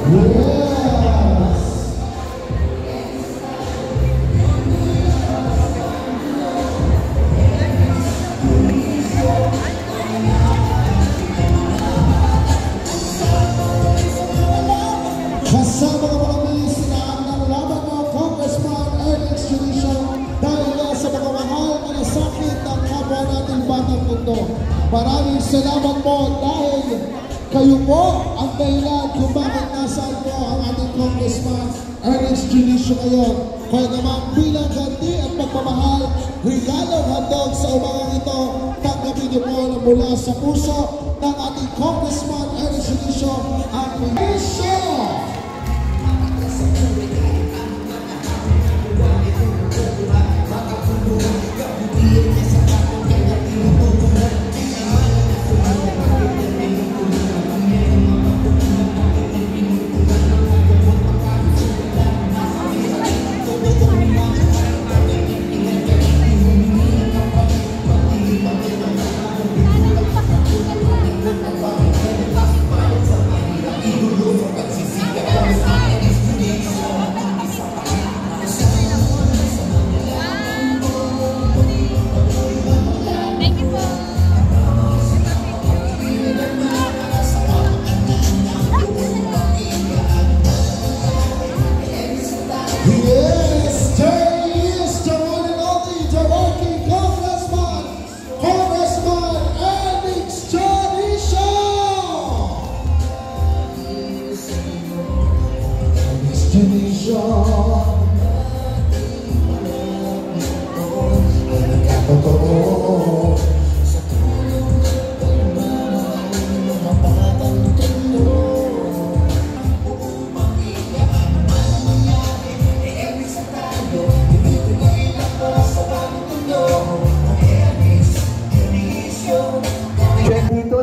Kasama ka mga minisinahan ng laban mo, Congressman Ernest Junicio, dahil sa pagmamahal at nasakit ng kapwa nating batang mundo. Maraming salamat po dahil kayo po ang dahilan kung bakit nasaan po ang ating Congressman Ernest Junicio ngayon. Kaya naman bilang ganti at pagmamahal, regalong handog sa umagang ito, tanggapin niyo po na mula sa puso ng ating Congressman Ernest Junicio ang Junicio!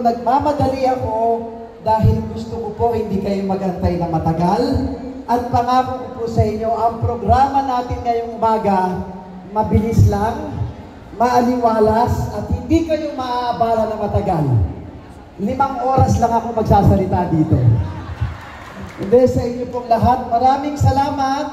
Nagmamadali ako dahil gusto ko po hindi kayo magantay na matagal at pangako ko po sa inyo ang programa natin ngayong umaga mabilis lang, maaliwalas at hindi kayo maaabala na matagal. 5 oras lang ako magsasalita dito. Hindi, sa inyo pong lahat, maraming salamat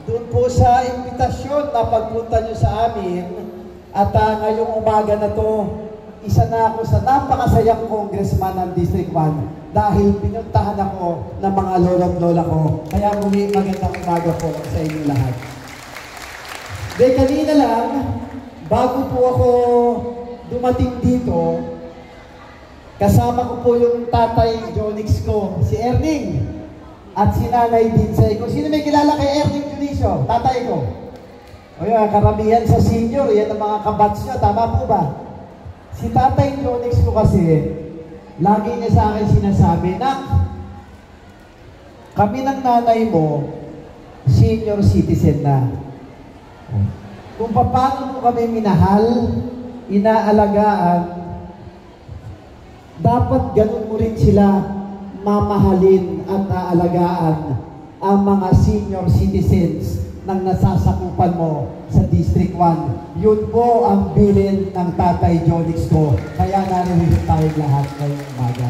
doon po sa imbitasyon na pagpunta nyo sa amin at ngayong umaga na to isa na ako sa napakasayang congressman ng District 1 dahil pinuntahan ako ng mga lolo't lola ko. Kaya muli magandang umaga po sa inyo lahat. De kanina lang, bago po ako dumating dito, kasama ko po yung tatay Jonix ko, si Erning, at si Nanay Dinsay ko. Sino may kilala kay Erning Junicio? Tatay ko. O yun, karamihan sa senior, yan ang mga kabats nyo, tama po ba? Si Tatay Jonix ko kasi, lagi niya sa akin sinasabi, "Nak, kami ng nanay mo, senior citizen na. Kung paano mo kami minahal, inaalagaan, dapat ganun mo rin sila mamahalin at aalagaan ang mga senior citizens ng nasasakupan mo sa District 1. Yun po ang bilin ng Tatay Jonix ko. Kaya naririto tayo lahat ngayong umaga.